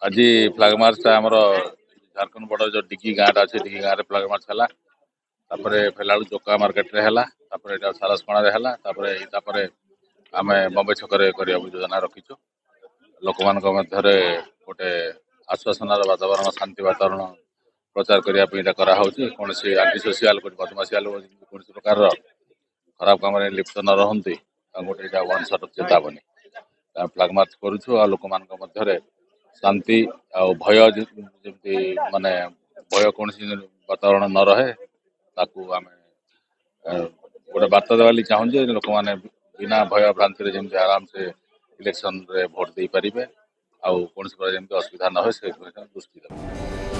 आज फ्लाग मार्च आमर झारखंड बॉर्डर जो डिगी गाँव अच्छे डिगी गाँव में फ्लाग मार्च है फेला जोका मार्केट रे है सारसकणा है आम बम्बे छक योजना रखीचु लोक मान गोटे आश्वासनार वातावरण शांति वातावरण प्रचार करने कौन आंटी सोशियाल बदमाशियाल कौन प्रकार खराब काम लिप्त न रहती गोटे वन शॉट चेतावनी फ्लाग मार्च करुछु लोक मान शांति आ भय जमी माने भय कौन वातावरण न रहे ताकू आम गोटे बार्ता देवाली चाहूँ लोक मैंने बिना भय भ्रांति जमी आराम से इलेक्शन रे भोट दे पारे आउ कौन जमी असुविधा न हो दृष्टि देव।